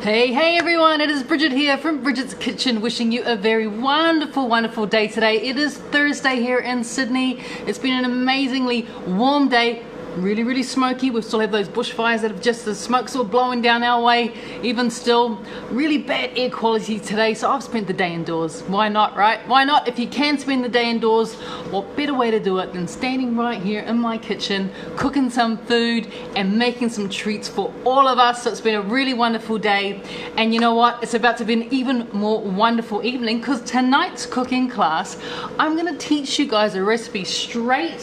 Hey everyone, it is Bridget here from Bridget's Kitchen, wishing you a very wonderful day today. It is Thursday here in Sydney. It's been an amazingly warm day, really smoky. We still have those bushfires that have just, the smoke's all blowing down our way. Even still, really bad air quality today, so I've spent the day indoors. Why not, right? Why not? If you can spend the day indoors, what better way to do it than standing right here in my kitchen, cooking some food and making some treats for all of us. So it's been a really wonderful day, and you know what? It's about to be an even more wonderful evening, because tonight's cooking class, I'm gonna teach you guys a recipe straight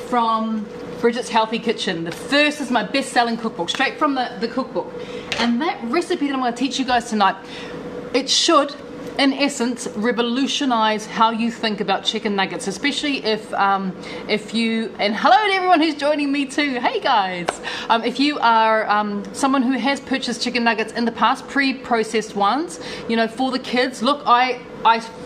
from Bridget's Healthy Kitchen. The first is my best-selling cookbook, straight from the cookbook. And that recipe that I'm going to teach you guys tonight, it should, in essence, revolutionize how you think about chicken nuggets, especially if you, and hello to everyone who's joining me too, hey guys. If you are someone who has purchased chicken nuggets in the past, pre-processed ones, you know, for the kids, look, I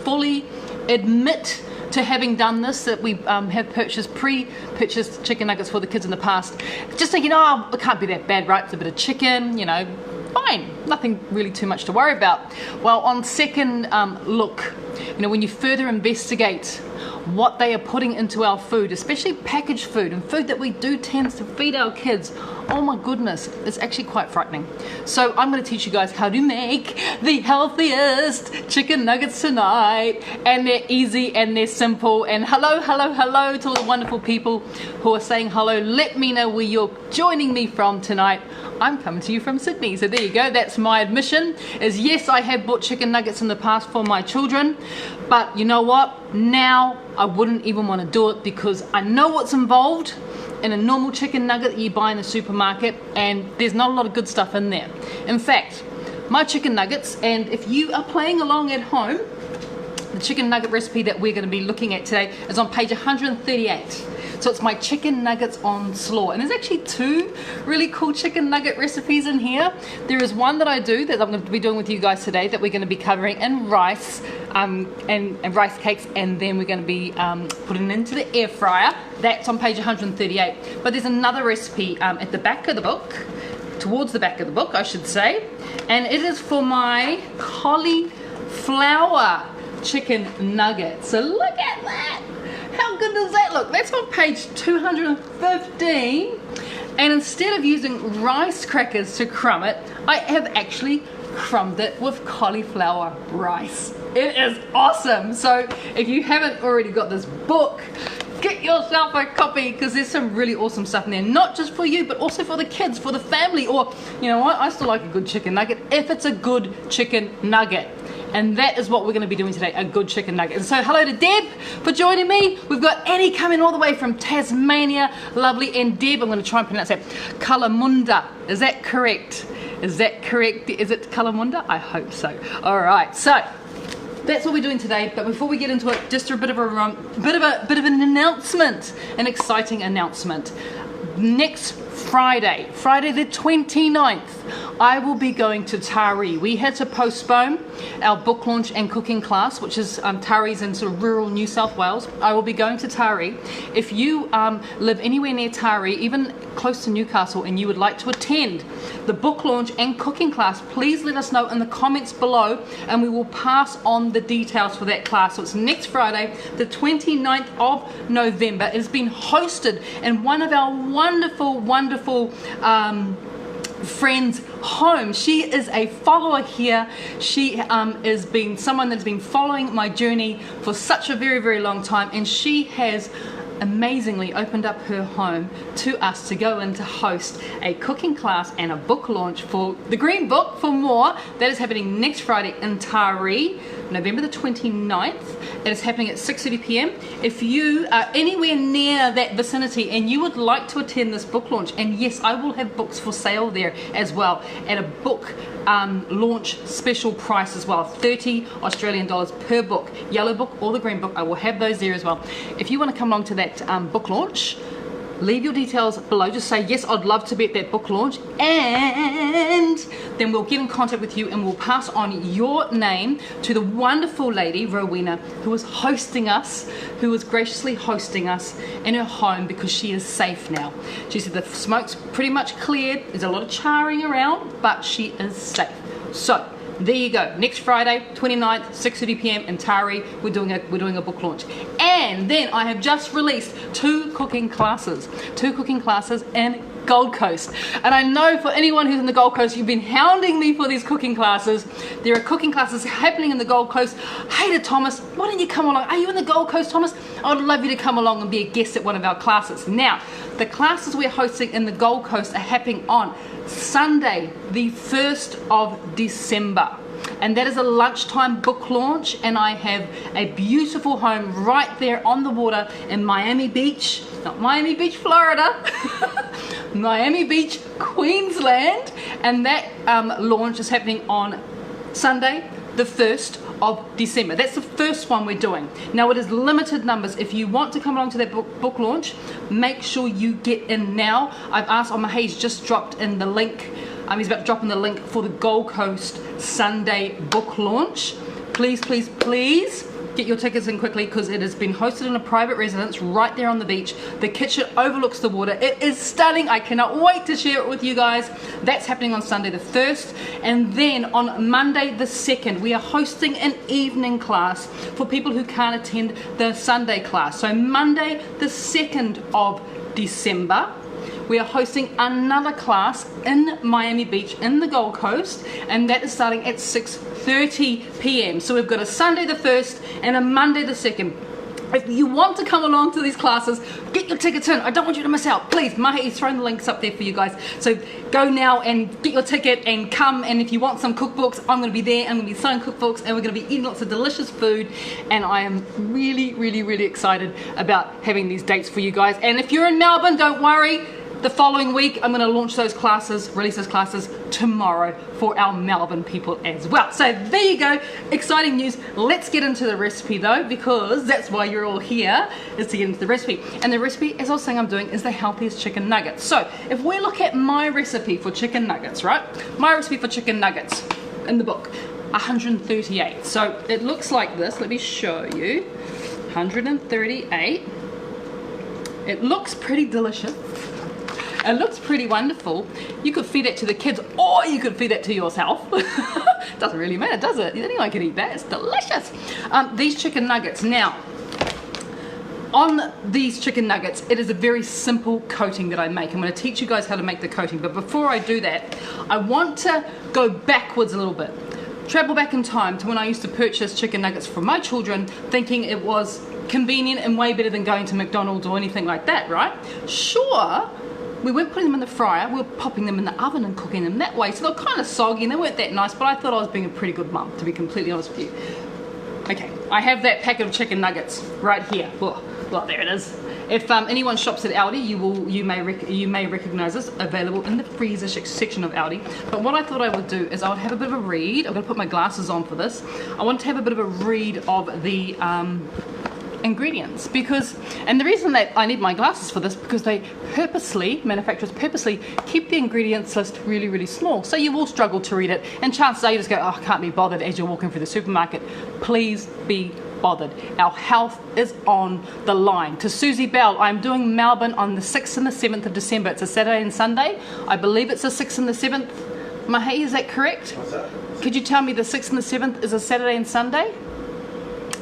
fully admit to having done this, that we have pre-purchased chicken nuggets for the kids in the past, just thinking, oh, it can't be that bad, right? It's a bit of chicken, you know, fine, nothing really too much to worry about. Well, on second look, you know, when you further investigate what they are putting into our food, especially packaged food and food that we do tend to feed our kids, oh my goodness, it's actually quite frightening. So I'm going to teach you guys how to make the healthiest chicken nuggets tonight, and they're easy and they're simple. And hello to all the wonderful people who are saying hello. Let me know where you're joining me from tonight. I'm coming to you from Sydney, so there you go. That's my admission, is yes, I have bought chicken nuggets in the past for my children, but you know what, now I wouldn't even want to do it, because I know what's involved in a normal chicken nugget that you buy in the supermarket, and there's not a lot of good stuff in there. In fact, my chicken nuggets, and if you are playing along at home, the chicken nugget recipe that we're going to be looking at today is on page 138. So it's my chicken nuggets on Slaw, and there's actually two really cool chicken nugget recipes in here. There is one that I do that I'm going to be doing with you guys today, that we're going to be covering in rice and rice cakes, and then we're going to be putting it into the air fryer. That's on page 138. But there's another recipe at the back of the book, towards the back of the book I should say, and it is for my cauliflower chicken nuggets. So look at that. How good does that look? That's on page 215, and instead of using rice crackers to crumb it, I have actually crumbed it with cauliflower rice. It is awesome. So if you haven't already got this book, get yourself a copy, because there's some really awesome stuff in there, not just for you, but also for the kids, for the family, or you know what, I still like a good chicken nugget if it's a good chicken nugget. And that is what we're going to be doing today, a good chicken nugget. And so hello to Deb for joining me. We've got Annie coming all the way from Tasmania, lovely. And Deb, I'm going to try and pronounce that, Kalamunda. Is that correct? Is that correct? Is it Kalamunda? I hope so. All right, so that's what we're doing today. But before we get into it, just a bit of an announcement, an exciting announcement. Next Friday the 29th, I will be going to Taree. We had to postpone our book launch and cooking class, which is Taree's in sort of rural New South Wales. I will be going to Taree. If you live anywhere near Taree, even close to Newcastle, and you would like to attend the book launch and cooking class, please let us know in the comments below, and we will pass on the details for that class. So it's next Friday, the 29th of November. It has been hosted in one of our wonderful friend's home. She is a follower here. She has been someone that's been following my journey for such a very long time, and she has amazingly opened up her home to us to go in to host a cooking class and a book launch for the Green Book for More. That is happening next Friday in Taree, November the 29th. It is happening at 6:30 p.m. If you are anywhere near that vicinity and you would like to attend this book launch, and yes, I will have books for sale there as well at a book launch special price as well, 30 Australian dollars per book, yellow book or the green book. I will have those there as well. If you want to come along to that book launch, leave your details below. Just say, yes, I'd love to be at that book launch, and then we'll get in contact with you and we'll pass on your name to the wonderful lady, Rowena, who is hosting us, who is graciously hosting us in her home, because she is safe now. She said the smoke's pretty much cleared. There's a lot of charring around, but she is safe. So there you go. Next Friday, 29th, 6:30 p.m. in Tari, we're doing a book launch. And then I have just released two cooking classes in Gold Coast. And I know for anyone who's in the Gold Coast, you've been hounding me for these cooking classes. There are cooking classes happening in the Gold Coast. Hey to Thomas, why don't you come along? Are you in the Gold Coast, Thomas? I would love you to come along and be a guest at one of our classes. Now, the classes we're hosting in the Gold Coast are happening on Sunday, the 1st of December. And that is a lunchtime book launch, and I have a beautiful home right there on the water in Miami Beach, not Miami Beach, Florida, Miami Beach, Queensland, and that launch is happening on Sunday, the 1st of December. That's the first one we're doing. Now it is limited numbers. If you want to come along to that book launch, make sure you get in now. I've asked, He's just dropped in the link. He's about to drop in the link for the Gold Coast Sunday book launch. Please, please, please get your tickets in quickly, because it has been hosted in a private residence right there on the beach. The kitchen overlooks the water. It is stunning. I cannot wait to share it with you guys. That's happening on Sunday the 1st. And then on Monday the 2nd, we are hosting an evening class for people who can't attend the Sunday class. So Monday the 2nd of December, we are hosting another class in Miami Beach in the Gold Coast, and that is starting at 6:30 p.m. So we've got a Sunday the 1st and a Monday the 2nd. If you want to come along to these classes, get your tickets in. I don't want you to miss out. Please, Mahi is throwing the links up there for you guys. So go now and get your ticket and come. And if you want some cookbooks, I'm going to be there. I'm going to be selling cookbooks, and we're going to be eating lots of delicious food. And I am really, really, really excited about having these dates for you guys. And if you're in Melbourne, don't worry. The following week, I'm going to launch those classes, release those classes tomorrow for our Melbourne people as well. So there you go, exciting news. Let's get into the recipe though, because that's why you're all here, is to get into the recipe. And the recipe, as I was saying, I'm doing is the healthiest chicken nuggets. So if we look at my recipe for chicken nuggets, right? My recipe for chicken nuggets in the book, 138. So it looks like this. Let me show you. 138. It looks pretty delicious. It looks pretty wonderful. You could feed it to the kids, or you could feed it to yourself. Doesn't really matter, does it? Anyone can eat that. It's delicious. These chicken nuggets. Now, on these chicken nuggets, it is a very simple coating that I make. I'm going to teach you guys how to make the coating. But before I do that, I want to go backwards a little bit. Travel back in time to when I used to purchase chicken nuggets for my children, thinking it was convenient and way better than going to McDonald's or anything like that, right? Sure. We weren't putting them in the fryer, we were popping them in the oven and cooking them that way. So they were kind of soggy and they weren't that nice, but I thought I was being a pretty good mum, to be completely honest with you. Okay, I have that packet of chicken nuggets right here. Well, there it is. If anyone shops at Aldi, you may recognize this, available in the freezer section of Aldi. But what I thought I would do is I would have a bit of a read. I'm going to put my glasses on for this. I want to have a bit of a read of the ingredients, and the reason that I need my glasses for this, because manufacturers purposely keep the ingredients list really, really small, so you will struggle to read it, and chances are you just go, oh, I can't be bothered as you're walking through the supermarket. Please be bothered. Our health is on the line. To Susie Bell, I'm doing Melbourne on the 6th and the 7th of December. It's a Saturday and Sunday. I believe it's the 6th and the 7th. Mahi, is that correct? What's that? Could you tell me the 6th and the 7th is a Saturday and Sunday?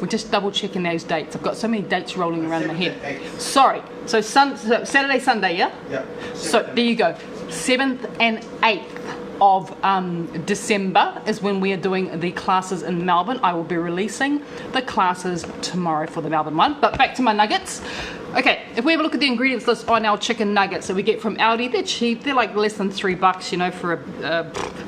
We're just double checking those dates. I've got so many dates rolling around my head. Sorry. So Saturday, Sunday, yeah? Yeah. So there you go. 7th and 8th of December is when we are doing the classes in Melbourne. I will be releasing the classes tomorrow for the Melbourne one. But back to my nuggets. Okay, if we have a look at the ingredients list on our chicken nuggets that we get from Aldi, they're cheap. They're like less than $3, you know, for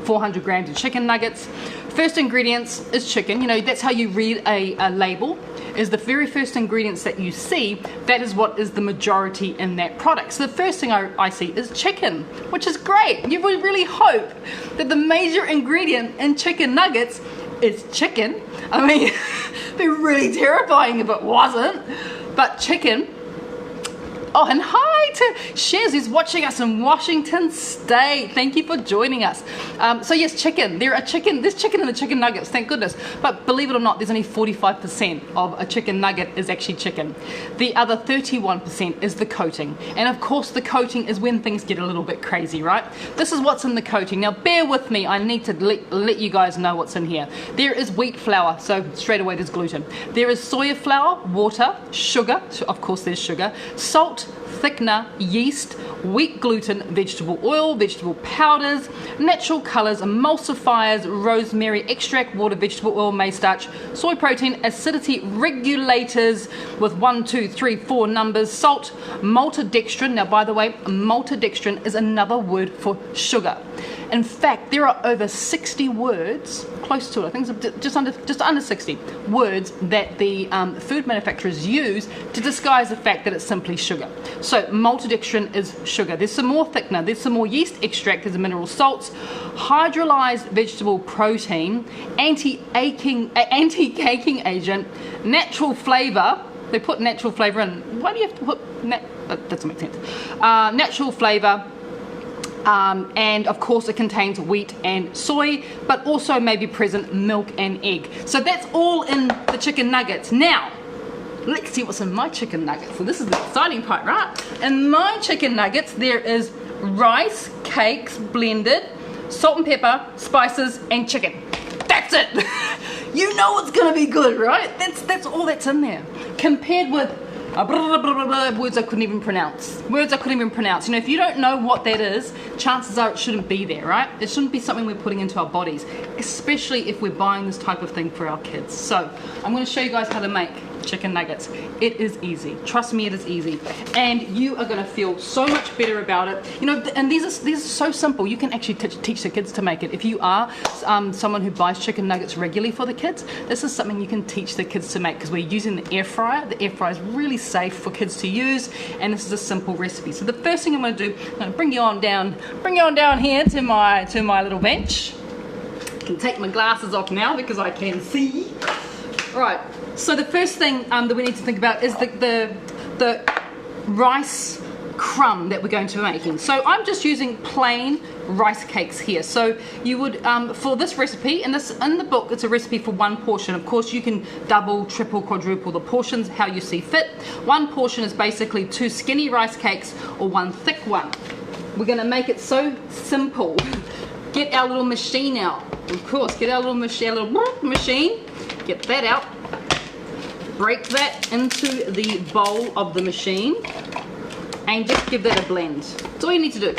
400 grams of chicken nuggets. First ingredients is chicken. You know, that's how you read a label, is the very first ingredients that you see, that is what is the majority in that product. So the first thing I see is chicken, which is great. You would really hope that the major ingredient in chicken nuggets is chicken. I mean, it'd be really terrifying if it wasn't. But chicken, Oh, and hi to Shez, who's watching us in Washington State. Thank you for joining us. So yes, chicken. There's chicken in the chicken nuggets, thank goodness. But believe it or not, there's only 45% of a chicken nugget is actually chicken. The other 31% is the coating. And of course, the coating is when things get a little bit crazy, right? This is what's in the coating. Now, bear with me. I need to let you guys know what's in here. There is wheat flour, so straight away there's gluten. There is soya flour, water, sugar, so of course there's sugar, salt, thickener, yeast, wheat gluten, vegetable oil, vegetable powders, natural colors, emulsifiers, rosemary extract, water, vegetable oil, maize starch, soy protein, acidity regulators with 1, 2, 3, 4 numbers, salt, maltodextrin. Now, by the way, maltodextrin is another word for sugar. In fact, there are over 60 words, close to it, I think it's just under 60 words that the food manufacturers use to disguise the fact that it's simply sugar. So maltodextrin is sugar. There's some more thickener, there's some more yeast extract, there's mineral salts, hydrolyzed vegetable protein, anti-caking agent, natural flavor. They put natural flavor in. Why do you have to put that doesn't make sense. Natural flavor. And of course it contains wheat and soy, but also may be present milk and egg. So that's all in the chicken nuggets. Now, let's see what's in my chicken nuggets. So this is the exciting part, right? In my chicken nuggets, there is rice, cakes, blended, salt and pepper, spices, and chicken. That's it. You know it's gonna be good, right? That's all that's in there. Compared with words I couldn't even pronounce. Words I couldn't even pronounce. You know, if you don't know what that is, chances are it shouldn't be there, right? It shouldn't be something we're putting into our bodies, especially if we're buying this type of thing for our kids. So I'm going to show you guys how to make chicken nuggets. It is easy. Trust me, it is easy. And you are going to feel so much better about it. You know, and these are so simple. You can actually teach the kids to make it. If you are someone who buys chicken nuggets regularly for the kids, this is something you can teach the kids to make because we're using the air fryer. The air fryer is really safe for kids to use, and this is a simple recipe. So the first thing I'm going to do, I'm going to bring you on down here to my little bench. I can take my glasses off now because I can see. Right. So the first thing that we need to think about is the rice crumb that we're going to be making. So I'm just using plain rice cakes here. So you would, for this recipe, in the book, it's a recipe for one portion. Of course, you can double, triple, quadruple the portions, how you see fit. One portion is basically 2 skinny rice cakes or 1 thick one. We're going to make it so simple. Get our little machine out. Of course, get our little machine. Get that out. Break that into the bowl of the machine and just give that a blend. That's all you need to do.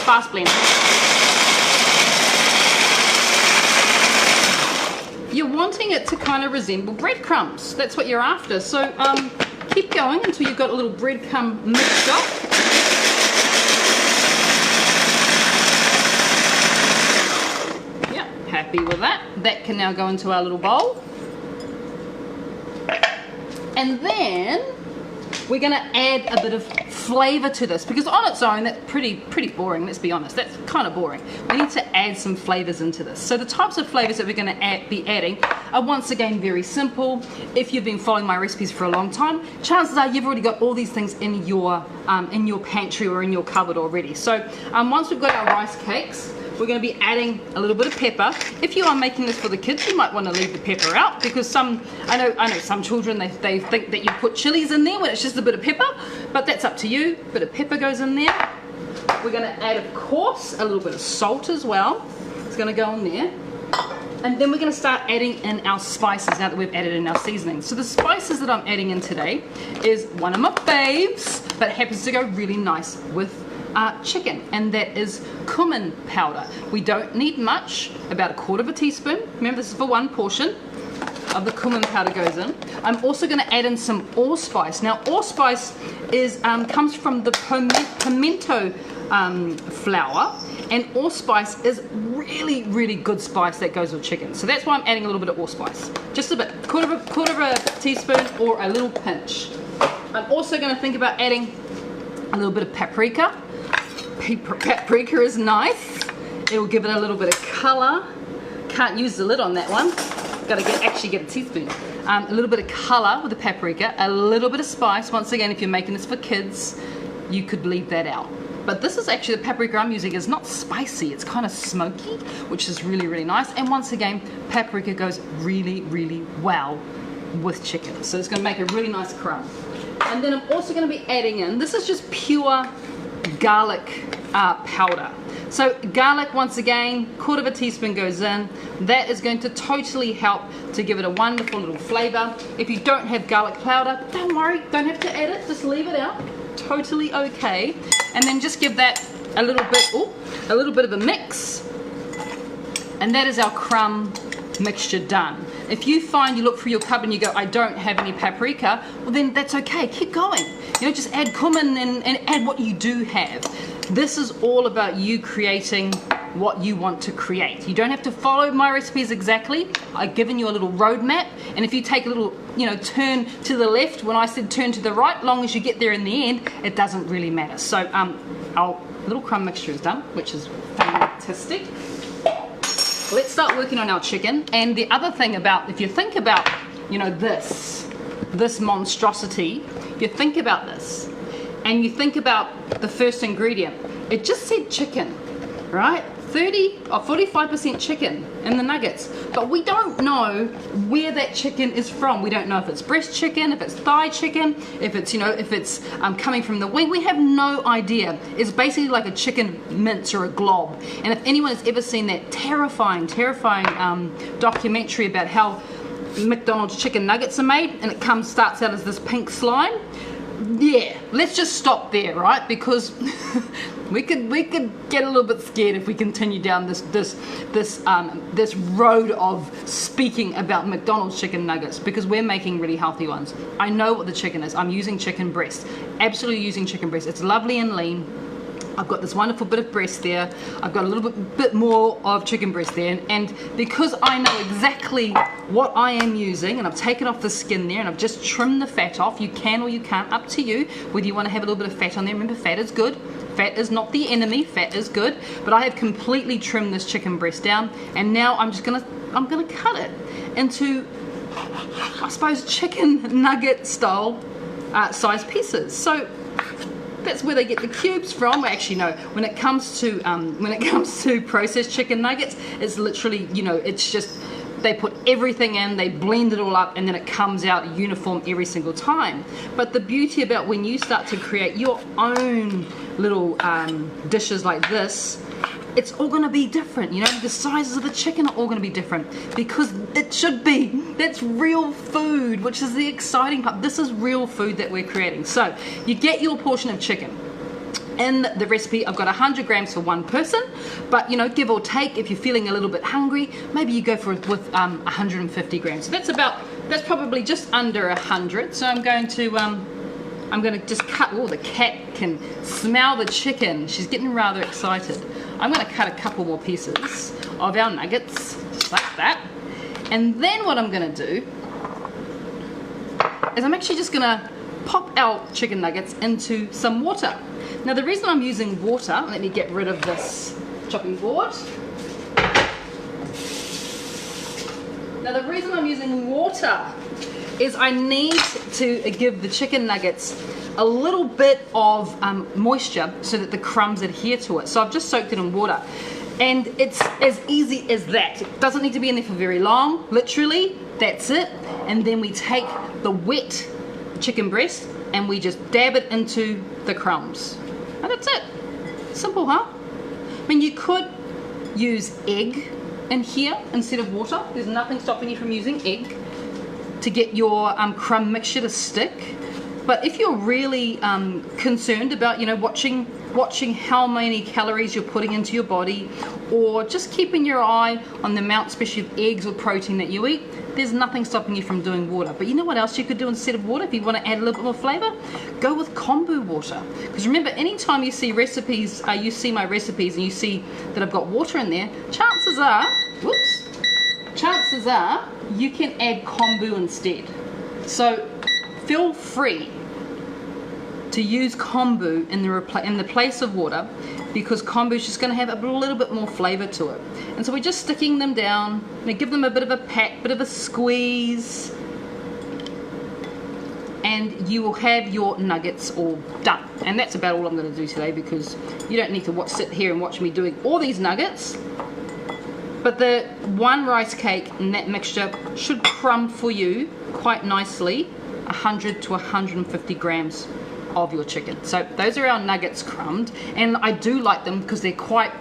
Fast blend. You're wanting it to kind of resemble breadcrumbs. That's what you're after. So keep going until you've got a little breadcrumb mixture. Happy with that. That can now go into our little bowl. And then we're going to add a bit of flavor to this because on its own that's pretty boring, let's be honest. That's kind of boring. We need to add some flavors into this. So the types of flavors that we're going to be adding are once again very simple. If you've been following my recipes for a long time, chances are you've already got all these things in your pantry or in your cupboard already. So once we've got our rice cakes, we're going to be adding a little bit of pepper. If you are making this for the kids, you might want to leave the pepper out because I know some children, they think that you put chilies in there when it's just a bit of pepper, but that's up to you. A bit of pepper goes in there. We're going to add, of course, a little bit of salt as well. It's going to go in there. And then we're going to start adding in our spices now that we've added in our seasoning. So the spices that I'm adding in today is one of my faves, but it happens to go really nice with chicken, and that is cumin powder. We don't need much, about 1/4 teaspoon. Remember, this is for one portion of the cumin powder goes in. I'm also going to add in some allspice. Now, allspice is comes from the pimento flour, and allspice is really good spice that goes with chicken. So that's why I'm adding a little bit of allspice, just a bit, quarter of a teaspoon or a little pinch. I'm also going to think about adding a little bit of paprika. Paprika is nice. It will give it a little bit of color. can't use the lid on that one. Got to actually get a teaspoon. A little bit of color with the paprika, a little bit of spice. Once again, if you're making this for kids, you could leave that out. But this is actually, the paprika I'm using is not spicy, it's kind of smoky, which is really, really nice. And once again, paprika goes really, really well with chicken. So it's going to make a really nice crumb. And then I'm also going to be adding in, this is just pure garlic powder. So garlic, once again, 1/4 teaspoon goes in. That is going to totally help to give it a wonderful little flavor. If you don't have garlic powder, don't worry, don't have to add it, just leave it out. Totally okay. And then just give that a little bit of a mix. And that is our crumb mixture done. If you find you look through your cupboard and you go, I don't have any paprika, well then that's okay, keep going. You know, just add cumin and add what you do have. This is all about you creating what you want to create. You don't have to follow my recipes exactly. I've given you a little roadmap, and if you take a little, you know, turn to the left when I said turn to the right, long as you get there in the end, it doesn't really matter. So our little crumb mixture is done, which is fantastic. Let's start working on our chicken. And the other thing about, if you think about, you know, this monstrosity, if you think about this, and you think about the first ingredient, it just said chicken, right? 30 or 45% chicken in the nuggets, but we don't know where that chicken is from. We don't know if it's breast chicken, if it's thigh chicken, if it's, you know, if it's coming from the wing. We have no idea. It's basically like a chicken mince or a glob. And if anyone has ever seen that terrifying documentary about how McDonald's chicken nuggets are made, and it starts out as this pink slime, yeah, let's just stop there, right? Because we could get a little bit scared if we continue down this road of speaking about McDonald's chicken nuggets, because we're making really healthy ones. I know what the chicken is. I'm using chicken breast. Absolutely using chicken breast. It's lovely and lean. I've got this wonderful bit of breast there. I've got a little bit more of chicken breast there, and because I know exactly what I am using, and I've taken off the skin there and I've just trimmed the fat off. You can or you can't, up to you, whether you want to have a little bit of fat on there. Remember, fat is good. Fat is not the enemy, fat is good. But I have completely trimmed this chicken breast down, and now I'm gonna cut it into, I suppose, chicken nugget style size pieces. So that's where they get the cubes from. Actually, no. When it comes to processed chicken nuggets, it's literally, you know, it's just they put everything in, they blend it all up, and then it comes out uniform every single time. But the beauty about when you start to create your own little dishes like this, it's all going to be different. You know, the sizes of the chicken are all going to be different, because it should be. That's real food, which is the exciting part. This is real food that we're creating. So you get your portion of chicken. In the recipe, I've got 100 grams for one person, but you know, give or take, if you're feeling a little bit hungry, maybe you go with 150 grams. So that's probably just under 100. So I'm going to just cut. Oh, the cat can smell the chicken. She's getting rather excited. I'm going to cut a couple more pieces of our nuggets, just like that. And then what I'm going to do is I'm actually just going to pop our chicken nuggets into some water. Now the reason I'm using water, let me get rid of this chopping board. Now the reason I'm using water is I need to give the chicken nuggets a little bit of moisture so that the crumbs adhere to it. So I've just soaked it in water. And it's as easy as that. It doesn't need to be in there for very long, literally, that's it. And then we take the wet chicken breast and we just dab it into the crumbs. And that's it. Simple, huh? I mean, you could use egg in here instead of water. There's nothing stopping you from using egg to get your crumb mixture to stick. But if you're really concerned about, you know, watching how many calories you're putting into your body, or just keeping your eye on the amount, especially of eggs or protein that you eat, there's nothing stopping you from doing water. But you know what else you could do instead of water if you want to add a little bit more flavor? Go with kombu water. Because remember, anytime you see recipes, you see my recipes and you see that I've got water in there, chances are you can add kombu instead. So feel free to use kombu in the place of water, because kombu is just going to have a little bit more flavor to it. And so we're just sticking them down. Give them a bit of a pat, bit of a squeeze, and you will have your nuggets all done. And that's about all I'm going to do today, because you don't need to sit here and watch me doing all these nuggets. But the one rice cake and that mixture should crumb for you quite nicely 100 to 150 grams of your chicken. So those are our nuggets crumbed, and I do like them because they're quite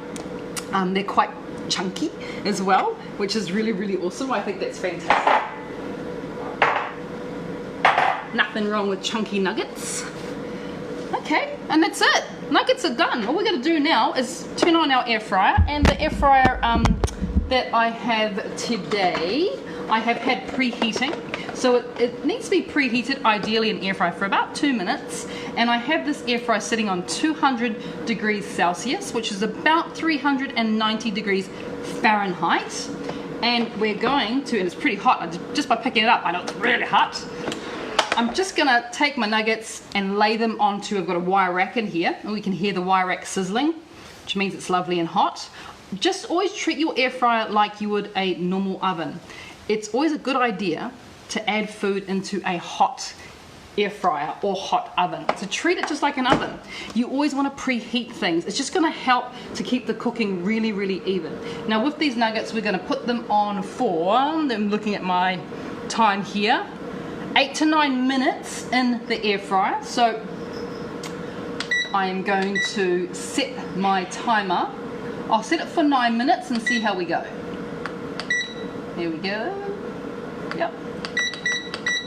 chunky as well, which is really, really awesome. I think that's fantastic. Nothing wrong with chunky nuggets. Okay, and that's it. Nuggets are done. All we're going to do now is turn on our air fryer, and the air fryer that I have today, I have had preheating. So it needs to be preheated, ideally in air fryer, for about 2 minutes. And I have this air fryer sitting on 200 degrees Celsius, which is about 390 degrees Fahrenheit. And we're going to, and it's pretty hot, just by picking it up, I know it's really hot. I'm just gonna take my nuggets and lay them onto, I've got a wire rack in here, and we can hear the wire rack sizzling, which means it's lovely and hot. Just always treat your air fryer like you would a normal oven. It's always a good idea to add food into a hot air fryer or hot oven. So treat it just like an oven. You always want to preheat things. It's just going to help to keep the cooking really, really even. Now with these nuggets, we're going to put them on for, I'm looking at my time here, 8 to 9 minutes in the air fryer. So I am going to set my timer. I'll set it for 9 minutes and see how we go. Here we go. Yep.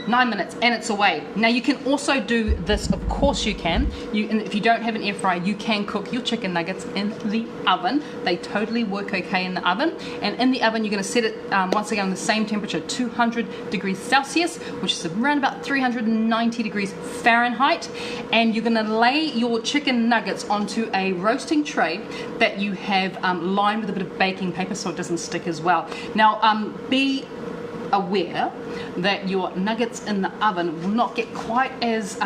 9 minutes, and it's away. Now you can also do this, of course you can. And if you don't have an air fryer, you can cook your chicken nuggets in the oven. They totally work okay in the oven. And in the oven, you're going to set it once again on the same temperature, 200 degrees Celsius, which is around about 390 degrees Fahrenheit. And you're going to lay your chicken nuggets onto a roasting tray that you have lined with a bit of baking paper so it doesn't stick as well. Now, be aware that your nuggets in the oven will not get quite as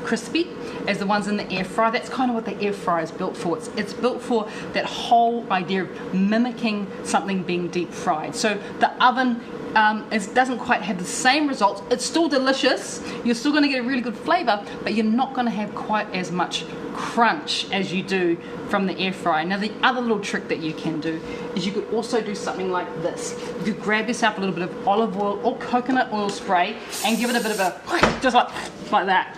crispy as the ones in the air fryer. That's kind of what the air fryer is built for. It's built for that whole idea of mimicking something being deep fried. So the oven doesn't quite have the same results. It's still delicious. You're still going to get a really good flavor, but you're not going to have quite as much crunch as you do from the air fryer. Now the other little trick that you can do is you could also do something like this. You could grab yourself a little bit of olive oil or coconut oil spray and give it a bit of a, just like that,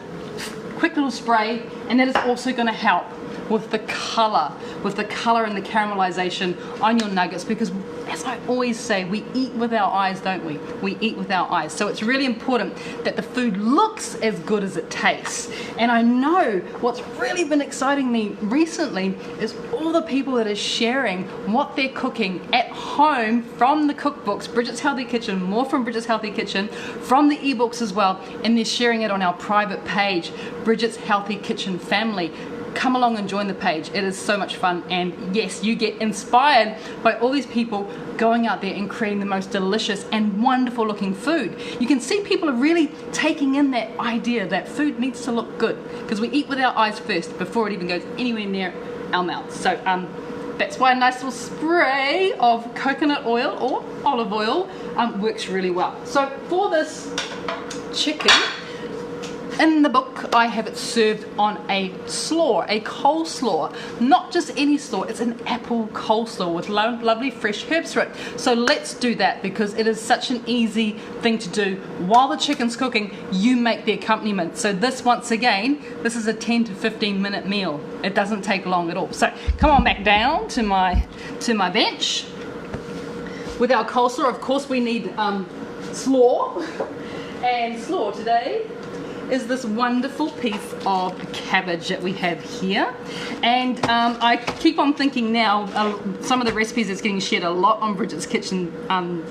quick little spray, and that is also going to help with the color and the caramelization on your nuggets, because as I always say, we eat with our eyes, don't we? We eat with our eyes. So it's really important that the food looks as good as it tastes. And I know what's really been exciting me recently is all the people that are sharing what they're cooking at home from the cookbooks, Bridget's Healthy Kitchen, more from Bridget's Healthy Kitchen, from the ebooks as well, and they're sharing it on our private page, Bridget's Healthy Kitchen Family. Come along and join the page. It is so much fun, and yes, you get inspired by all these people going out there and creating the most delicious and wonderful looking food. You can see people are really taking in that idea that food needs to look good, because we eat with our eyes first before it even goes anywhere near our mouths. So that's why a nice little spray of coconut oil or olive oil works really well. So for this chicken, in the book, I have it served on a slaw, a coleslaw. Not just any slaw, it's an apple coleslaw with lovely fresh herbs through it. So let's do that, because it is such an easy thing to do. While the chicken's cooking, you make the accompaniment. So this, once again, this is a 10 to 15 minute meal. It doesn't take long at all. So come on back down to my bench. With our coleslaw, of course, we need slaw. And slaw today is this wonderful piece of cabbage that we have here. And I keep on thinking now, some of the recipes that's getting shared a lot on Bridget's Kitchen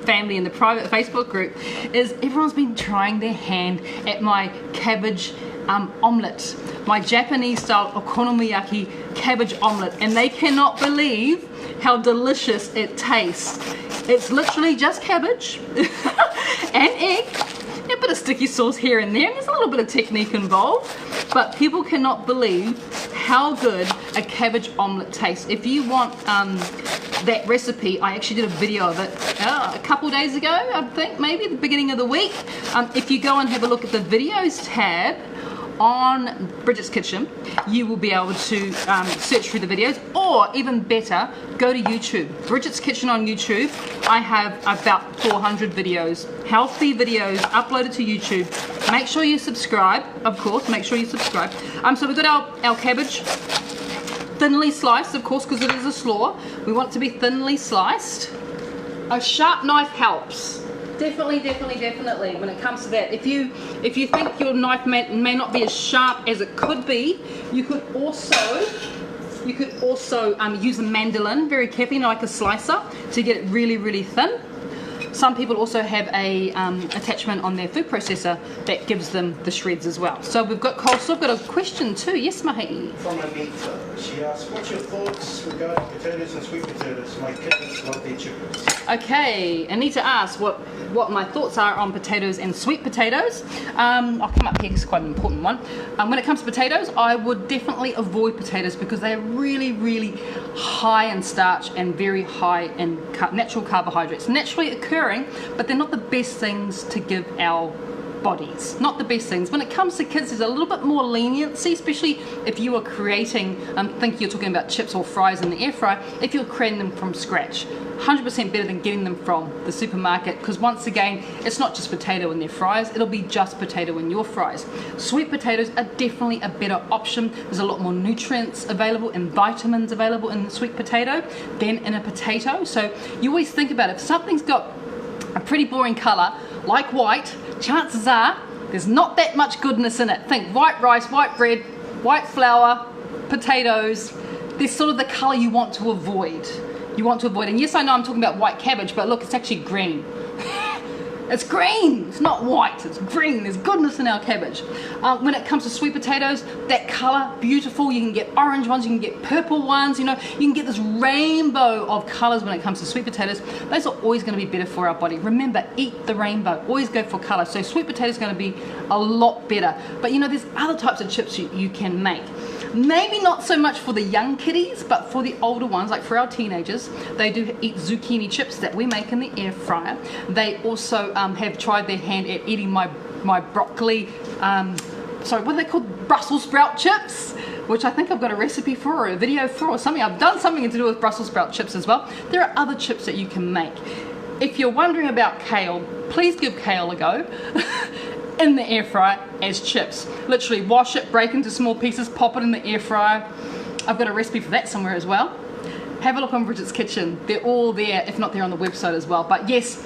Family in the private Facebook group, is everyone's been trying their hand at my cabbage omelette, my Japanese style okonomiyaki cabbage omelette, and they cannot believe how delicious it tastes. It's literally just cabbage and egg, a bit of sticky sauce here and there, and there's a little bit of technique involved, but people cannot believe how good a cabbage omelette tastes. If you want that recipe, I actually did a video of it a couple days ago, I think, maybe at the beginning of the week. If you go and have a look at the videos tab on Bridget's Kitchen, you will be able to search through the videos, or even better, go to YouTube. Bridget's Kitchen on YouTube. I have about 400 videos, healthy videos uploaded to YouTube. Make sure you subscribe, of course, make sure you subscribe. So we've got our cabbage thinly sliced, of course, because it is a slaw. We want it to be thinly sliced. A sharp knife helps. Definitely when it comes to that. If you think your knife may not be as sharp as it could be, you could also use a mandolin very carefully, like a slicer, to get it really thin. Some people also have a attachment on their food processor that gives them the shreds as well. So we've got coleslaw. I've got a question too. Yes, Mahi? From Anita. She asks, what's your thoughts regarding potatoes and sweet potatoes? My kids love their chickens. Okay, Anita asks what my thoughts are on potatoes and sweet potatoes. I'll come up here, it's quite an important one. When it comes to potatoes, I would definitely avoid potatoes because they are really high in starch and very high in natural carbohydrates. Naturally occurring, but they're not the best things to give our bodies. Not the best things. When it comes to kids, there's a little bit more leniency, especially if you are creating, think you're talking about chips or fries in the air fryer, if you're creating them from scratch. 100% better than getting them from the supermarket, because once again, it's not just potato in their fries, it'll be just potato in your fries. Sweet potatoes are definitely a better option. There's a lot more nutrients available and vitamins available in the sweet potato than in a potato. So you always think about it. If something's got a pretty boring colour, like white, chances are there's not that much goodness in it. Think white rice, white bread, white flour, potatoes. They're sort of the colour you want to avoid. And yes, I know I'm talking about white cabbage, but look, it's actually green. It's green, it's not white, it's green. There's goodness in our cabbage. When it comes to sweet potatoes, that color, beautiful. You can get orange ones, you can get purple ones, you can get this rainbow of colors when it comes to sweet potatoes. Those are always gonna be better for our body. Remember, eat the rainbow, always go for color. So sweet potato is gonna be a lot better. But there's other types of chips you can make. Maybe not so much for the young kiddies, but for the older ones, like for our teenagers, they do eat zucchini chips that we make in the air fryer. They also have tried their hand at eating my broccoli, sorry, what are they called? Brussels sprout chips, which I think I've got a recipe for or a video for or something. I've done something to do with Brussels sprout chips as well. There are other chips that you can make. If you're wondering about kale, please give kale a go. In the air fryer as chips. Literally wash it, break into small pieces, pop it in the air fryer. I've got a recipe for that somewhere as well. Have a look on Bridget's Kitchen. They're all there, if not they're on the website as well. But yes,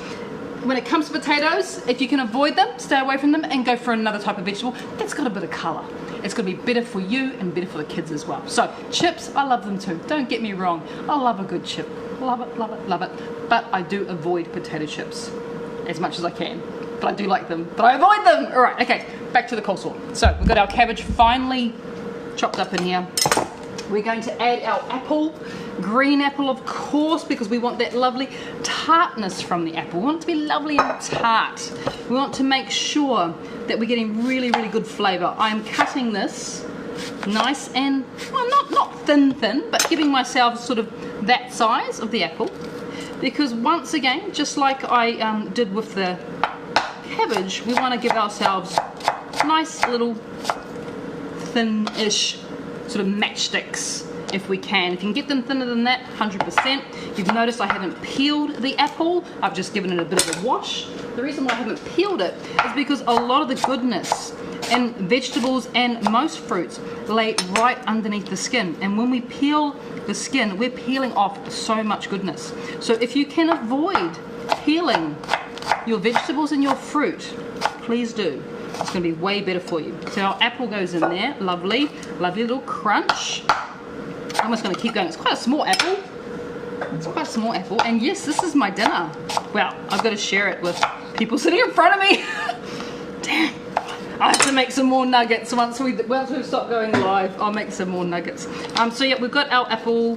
when it comes to potatoes, if you can avoid them, stay away from them and go for another type of vegetable that's got a bit of colour. It's going to be better for you and better for the kids as well. So chips, I love them too. Don't get me wrong. I love a good chip. Love it. But I do avoid potato chips as much as I can. But I do like them, but I avoid them. All right, okay, back to the coleslaw. So we've got our cabbage finely chopped up in here. We're going to add our apple, green apple of course, because we want that lovely tartness from the apple. We want it to be lovely and tart. We want to make sure that we're getting really good flavor. I'm cutting this nice and, well, not thin, but giving myself sort of that size of the apple, because once again, just like I did with the cabbage, we want to give ourselves nice little thin-ish sort of matchsticks if we can. If you can get them thinner than that, 100%. You've noticed I haven't peeled the apple. I've just given it a bit of a wash. The reason why I haven't peeled it is because a lot of the goodness in vegetables and most fruits lay right underneath the skin. And when we peel the skin, we're peeling off so much goodness. So if you can avoid peeling your vegetables and your fruit, please do. It's going to be way better for you. So our apple goes in there, lovely little crunch. I'm just going to keep going. It's quite a small apple. And yes, this is my dinner. Well, I've got to share it with people sitting in front of me. Damn. I have to make some more nuggets once we stop going live. I'll make some more nuggets. So yeah, we've got our apple.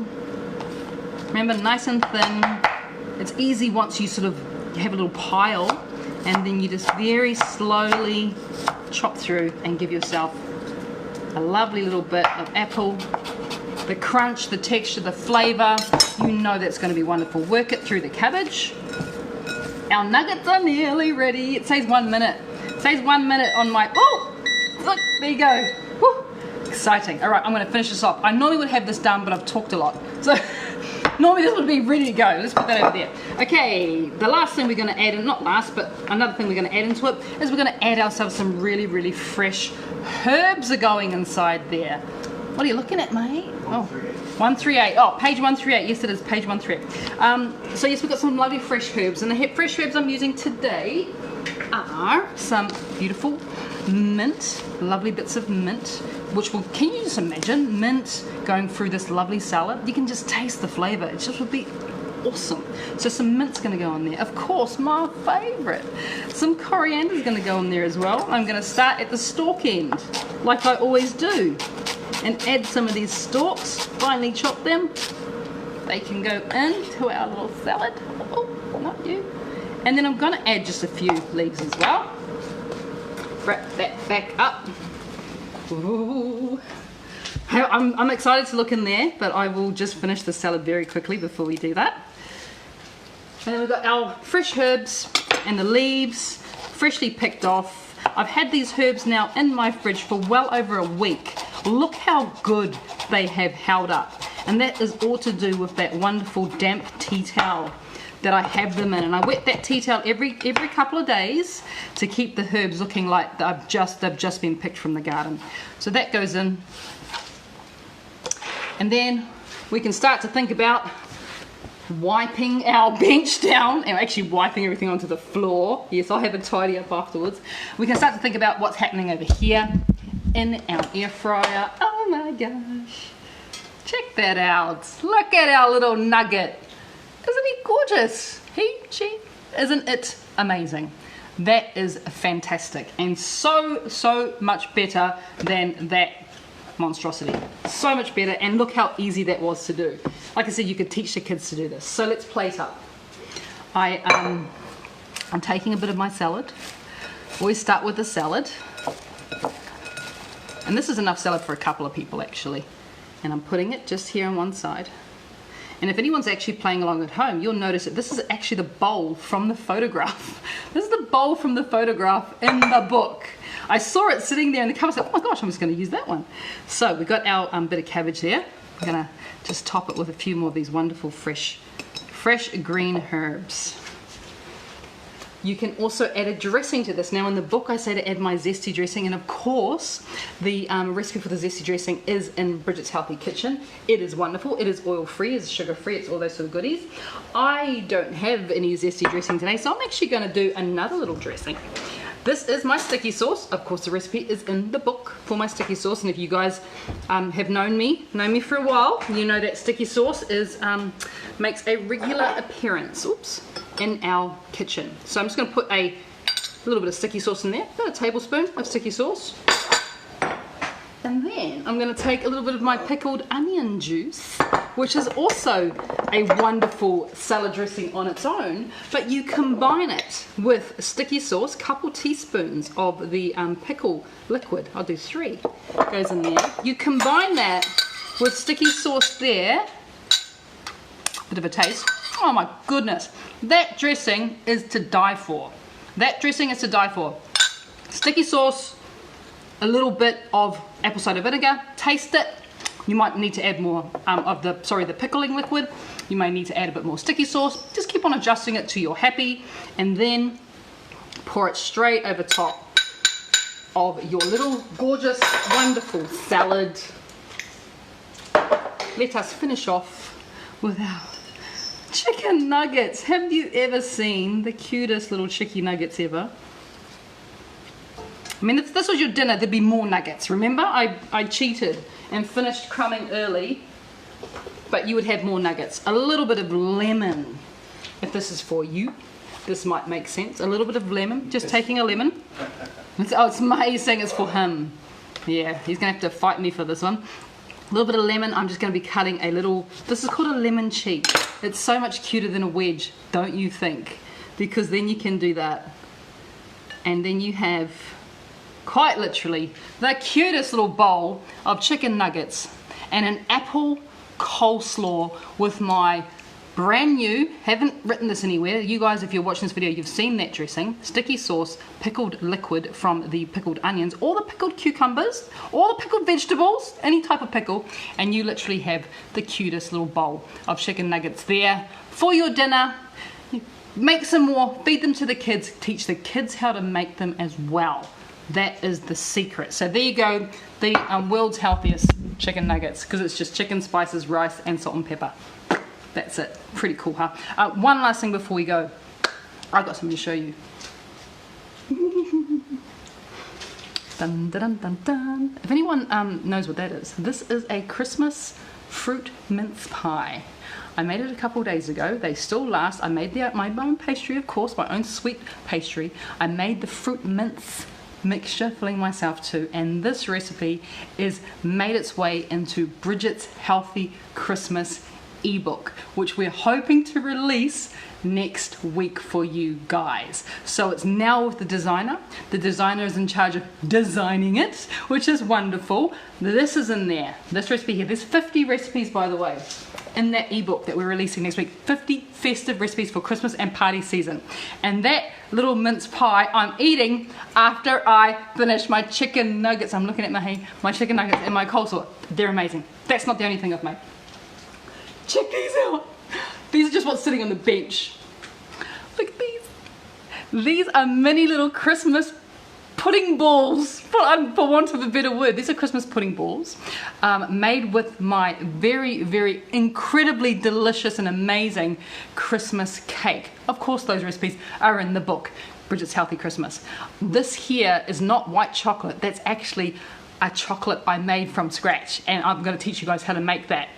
Remember, nice and thin. It's easy once you sort of have a little pile, and then you just very slowly chop through and give yourself a lovely little bit of apple. The crunch, the texture, the flavour, you know that's going to be wonderful. Work it through the cabbage. Our nuggets are nearly ready. It says 1 minute. It says 1 minute on my, oh, look, there you go. Woo, exciting. All right, I'm going to finish this off. I normally would have this done, but I've talked a lot. So normally this would be ready to go. Let's put that over there. Okay, the last thing we're going to add, and not last, but another thing we're going to add into it is we're going to add ourselves some really, really fresh herbs are going inside there. What are you looking at, mate? Oh, 138. Oh, page 138. Yes, it is page 138. So yes, we've got some lovely fresh herbs, and the fresh herbs I'm using today are some beautiful mint, lovely bits of mint, which will, can you just imagine mint going through this lovely salad? You can just taste the flavour. It just would be awesome. So some mint's going to go on there. Of course, my favourite. Some coriander's going to go on there as well. I'm going to start at the stalk end, like I always do, and add some of these stalks, finely chop them. They can go into our little salad. Oh, not you. And then I'm going to add just a few leaves as well. Wrap that back up. Ooh. I'm excited to look in there, but I will just finish the salad very quickly before we do that. And then we've got our fresh herbs and the leaves freshly picked off. I've had these herbs now in my fridge for well over a week. Look how good they have held up. And that is all to do with that wonderful damp tea towel that I have them in. And I wet that tea towel every couple of days to keep the herbs looking like they've just been picked from the garden. So that goes in. And then we can start to think about wiping our bench down and actually wiping everything onto the floor. Yes, I'll have a tidy up afterwards. We can start to think about what's happening over here in our air fryer. Oh my gosh. Check that out. Look at our little nugget. Isn't he gorgeous? She, isn't it amazing? That is fantastic and so much better than that monstrosity. So much better, and look how easy that was to do. Like I said, you could teach the kids to do this. So let's plate up. I'm taking a bit of my salad. Always start with the salad. And this is enough salad for a couple of people actually. And I'm putting it just here on one side. And if anyone's actually playing along at home, you'll notice that this is actually the bowl from the photograph. This is the bowl from the photograph in the book. I saw it sitting there in the cupboard. I said, oh my gosh, I'm just going to use that one. So we've got our bit of cabbage there. I'm going to just top it with a few more of these wonderful fresh green herbs. You can also add a dressing to this. Now in the book I say to add my zesty dressing, and of course the recipe for the zesty dressing is in Bridget's Healthy Kitchen. It is wonderful. It is oil free, it's sugar free, it's all those sort of goodies. I don't have any zesty dressing today, so I'm actually going to do another little dressing. This is my sticky sauce. Of course the recipe is in the book for my sticky sauce, and if you guys have known me for a while, you know that sticky sauce is makes a regular appearance in our kitchen. So I'm just going to put a little bit of sticky sauce in there, about a tablespoon of sticky sauce. And then I'm going to take a little bit of my pickled onion juice, which is also a wonderful salad dressing on its own, but you combine it with sticky sauce, couple teaspoons of the pickle liquid. I'll do 3, goes in there. You combine that with sticky sauce there, bit of a taste. Oh my goodness, that dressing is to die for. That dressing is to die for. Sticky sauce, a little bit of apple cider vinegar, taste it. You might need to add more of the pickling liquid. You may need to add a bit more sticky sauce. Just keep on adjusting it till you're happy, and then pour it straight over top of your little gorgeous, wonderful salad. Let us finish off with our chicken nuggets. Have you ever seen the cutest little chicken nuggets ever? I mean, if this was your dinner, there'd be more nuggets. Remember, I cheated and finished crumbing early, but you would have more nuggets. A little bit of lemon, if this is for you, this might make sense. A little bit of lemon, just taking a lemon. It's May saying it's for him. Yeah, he's gonna have to fight me for this one. A little bit of lemon. I'm just gonna be cutting a little, this is called a lemon cheek. It's so much cuter than a wedge, don't you think? Because then you can do that. And then you have quite literally, the cutest little bowl of chicken nuggets and an apple coleslaw with my brand new, haven't written this anywhere, you guys if you're watching this video you've seen that dressing, sticky sauce, pickled liquid from the pickled onions, or the pickled cucumbers, or the pickled vegetables, any type of pickle, and you literally have the cutest little bowl of chicken nuggets there for your dinner. Make some more, feed them to the kids, teach the kids how to make them as well. That is the secret. So there you go, the world's healthiest chicken nuggets, because it's just chicken, spices, rice and salt and pepper. That's it. Pretty cool, huh? One last thing before we go. I've got something to show you. Dun, dun, dun, dun. If anyone knows what that is, this is a Christmas fruit mince pie. I made it a couple days ago. They still last. I made my own pastry, of course, my own sweet pastry. I made the fruit mince mixture, filling myself too, and this recipe is made its way into Bridget's Healthy Christmas ebook, which we're hoping to release next week for you guys. So it's now with the designer. The designer is in charge of designing it, which is wonderful. This is in there, this recipe here. There's 50 recipes, by the way, in that ebook that we're releasing next week. 50 festive recipes for Christmas and party season. And that little mince pie I'm eating after I finish my chicken nuggets. I'm looking at my chicken nuggets and my coleslaw. They're amazing. That's not the only thing I've made. Check these out. These are just what's sitting on the bench. Look at these. These are mini little Christmas pudding balls, for want of a better word. These are Christmas pudding balls made with my very, very incredibly delicious and amazing Christmas cake. Of course, those recipes are in the book, Bridget's Healthy Christmas. This here is not white chocolate. That's actually a chocolate I made from scratch, and I'm going to teach you guys how to make that.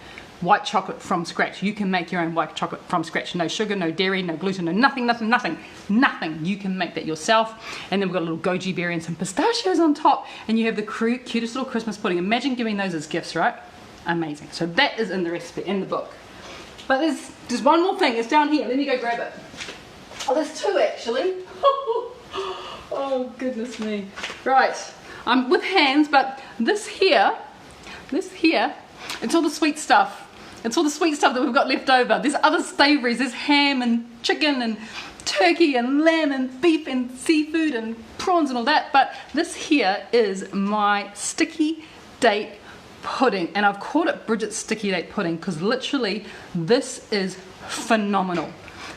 White chocolate from scratch. You can make your own white chocolate from scratch. No sugar, no dairy, no gluten, no nothing. You can make that yourself. And then we've got a little goji berry and some pistachios on top, and you have the cutest little Christmas pudding. Imagine giving those as gifts, right? Amazing. So that is in the recipe, in the book. But there's one more thing. It's down here. Let me go grab it. Oh, there's two actually. Oh, goodness me. Right. I'm with hands, but this here, it's all the sweet stuff. It's all the sweet stuff that we've got left over. There's other savouries. There's ham and chicken and turkey and lamb and beef and seafood and prawns and all that. But this here is my sticky date pudding. And I've called it Bridget's Sticky Date Pudding because literally this is phenomenal.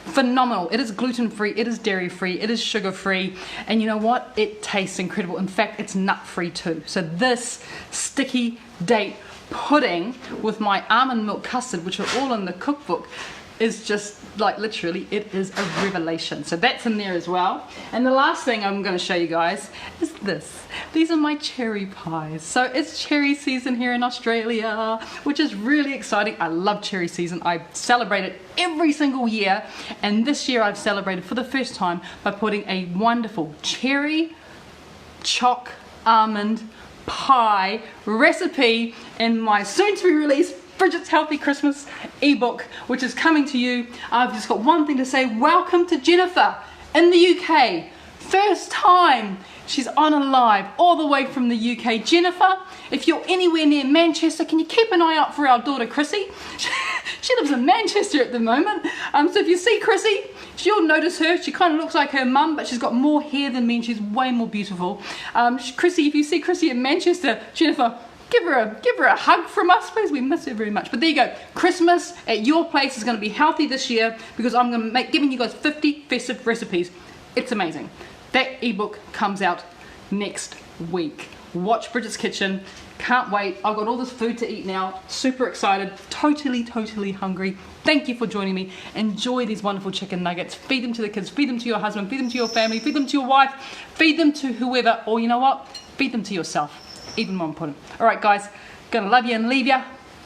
Phenomenal. It is gluten-free, it is dairy-free, it is sugar-free, and you know what? It tastes incredible. In fact, it's nut-free too. So this sticky date pudding with my almond milk custard, which are all in the cookbook, is just like literally, it is a revelation. So that's in there as well. And the last thing I'm going to show you guys is this. These are my cherry pies. So it's cherry season here in Australia, which is really exciting. I love cherry season. I celebrate it every single year, and this year I've celebrated for the first time by putting a wonderful cherry choc almond pie recipe in my soon to be released Bridget's Healthy Christmas ebook, which is coming to you. I've just got one thing to say. Welcome to Jennifer in the UK. First time she's on a live all the way from the UK. Jennifer, if you're anywhere near Manchester, can you keep an eye out for our daughter Chrissy? She lives in Manchester at the moment. So if you see Chrissy, you'll notice her. She kind of looks like her mum, but she's got more hair than me and she's way more beautiful. Chrissy, if you see Chrissy in Manchester, Jennifer, give her a hug from us, please. We miss her very much. But there you go. Christmas at your place is going to be healthy this year because I'm going to giving you guys 50 festive recipes. It's amazing. That ebook comes out next week. Watch Bridget's Kitchen. Can't wait. I've got all this food to eat now. Super excited. Totally hungry. Thank you for joining me. Enjoy these wonderful chicken nuggets. Feed them to the kids. Feed them to your husband. Feed them to your family. Feed them to your wife. Feed them to whoever. Or you know what? Feed them to yourself. Even more important. Alright guys, gonna love you and leave you.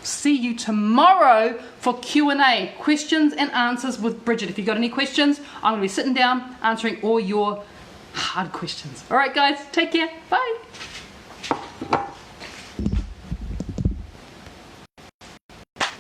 See you tomorrow for Q&A, questions and answers with Bridget. If you've got any questions, I'm gonna be sitting down answering all your hard questions. Alright guys, take care. Bye.